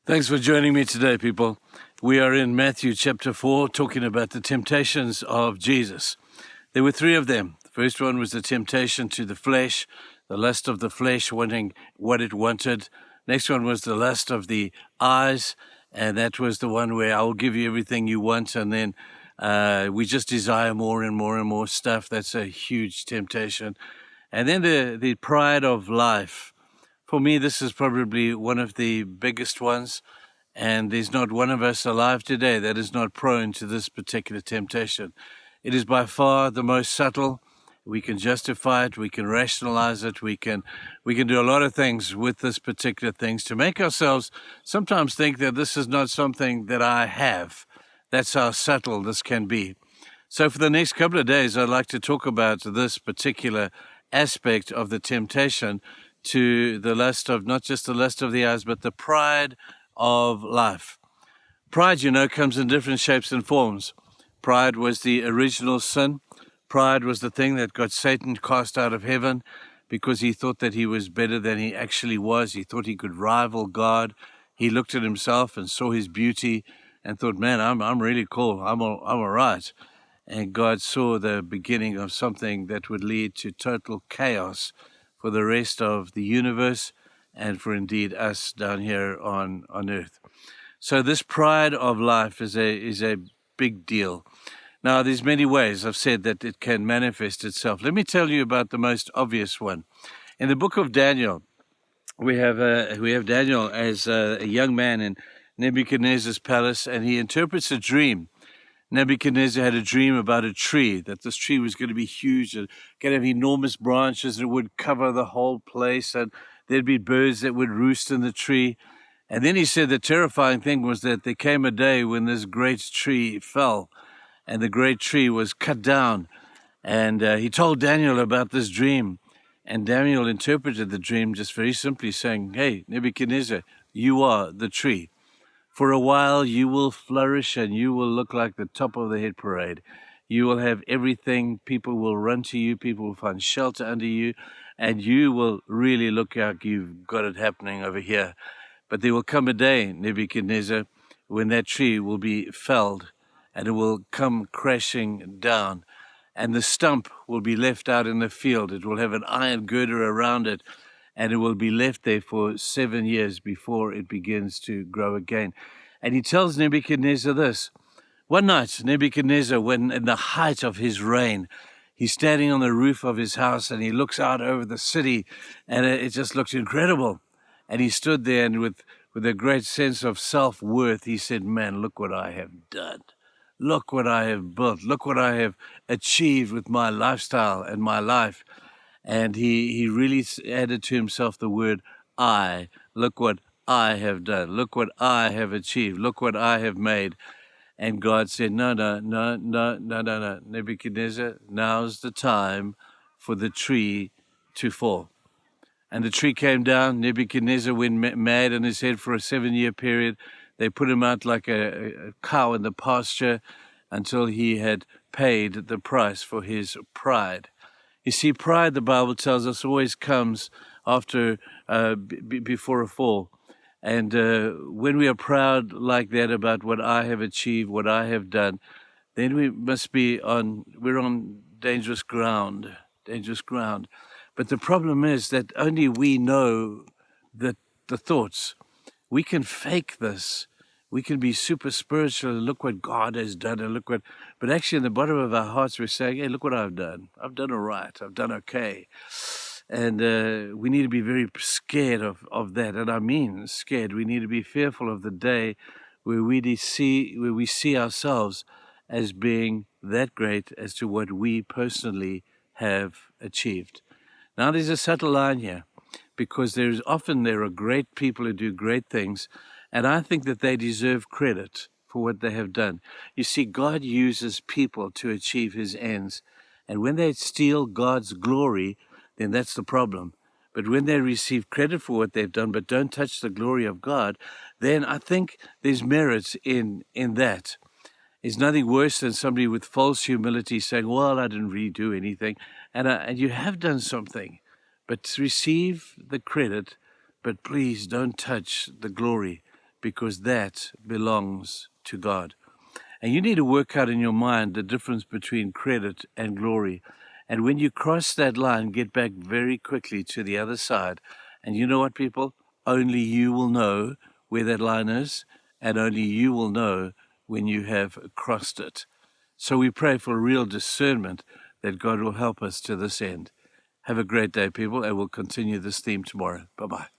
Thanks for joining me today, people. We are in Matthew chapter 4, talking about the temptations of Jesus. There were three of them. The first one was the temptation to the flesh, the lust of the flesh, wanting what it wanted. Next one was the lust of the eyes, and that was the one where I will give you everything you want, and then we just desire more and more and more stuff. That's a huge temptation. And then the pride of life. For me, this is probably one of the biggest ones, and there's not one of us alive today that is not prone to this particular temptation. It is by far the most subtle. We can justify it, we can rationalize it, we can do a lot of things with this particular things to make ourselves sometimes think that this is not something that I have. That's how subtle this can be. So for the next couple of days, I'd like to talk about this particular aspect of the temptation to the lust of, not just the lust of the eyes, but the pride of life. Pride, comes in different shapes and forms. Pride was the original sin. Pride was the thing that got Satan cast out of heaven because he thought that he was better than he actually was. He thought he could rival God. He looked at himself and saw his beauty and thought, man, I'm really cool. I'm all right. And God saw the beginning of something that would lead to total chaos for the rest of the universe and for indeed us down here on earth. So this pride of life is a big deal. Now, there's many ways I've said that it can manifest itself. Let me tell you about the most obvious one. In the book of Daniel, we have Daniel as a young man in Nebuchadnezzar's palace, and he interprets a dream. Nebuchadnezzar had a dream about a tree, that this tree was going to be huge and going to have enormous branches, and it would cover the whole place, and there'd be birds that would roost in the tree. And then he said the terrifying thing was that there came a day when this great tree fell, and the great tree was cut down. And he told Daniel about this dream, and Daniel interpreted the dream just very simply saying, hey, Nebuchadnezzar, you are the tree. For a while, you will flourish and you will look like the top of the hit parade. You will have everything. People will run to you. People will find shelter under you. And you will really look like you've got it happening over here. But there will come a day, Nebuchadnezzar, when that tree will be felled and it will come crashing down. And the stump will be left out in the field. It will have an iron girder around it, and it will be left there for 7 years before it begins to grow again. And he tells Nebuchadnezzar this. One night, Nebuchadnezzar, when in the height of his reign, he's standing on the roof of his house and he looks out over the city, and it just looks incredible. And he stood there, and with a great sense of self-worth, he said, man, look what I have done. Look what I have built. Look what I have achieved with my lifestyle and my life. And he really added to himself the word I. Look what I have done. Look what I have achieved. Look what I have made. And God said, no, Nebuchadnezzar, now's the time for the tree to fall. And the tree came down. Nebuchadnezzar went mad on his head for a 7-year period. They put him out like a cow in the pasture until he had paid the price for his pride. You see, pride, the Bible tells us, always comes after, before a fall. And when we are proud like that about what I have achieved, what I have done, then we're on dangerous ground. But the problem is that only we know the thoughts. We can fake this. We can be super spiritual and look what God has done and but actually in the bottom of our hearts we're saying, hey, look what I've done. I've done all right. I've done okay. And we need to be very scared of that. And I mean scared. We need to be fearful of the day where we see ourselves as being that great as to what we personally have achieved. Now there's a subtle line here, because there are great people who do great things, and I think that they deserve credit for what they have done. You see, God uses people to achieve his ends, and when they steal God's glory, then that's the problem. But when they receive credit for what they've done, but don't touch the glory of God, then I think there's merit in that. It's nothing worse than somebody with false humility saying, well, I didn't really do anything, and you have done something. But receive the credit, but please don't touch the glory, because that belongs to God. And you need to work out in your mind the difference between credit and glory. And when you cross that line, get back very quickly to the other side. And you know what, people? Only you will know where that line is, and only you will know when you have crossed it. So we pray for real discernment that God will help us to this end. Have a great day, people, and we'll continue this theme tomorrow. Bye-bye.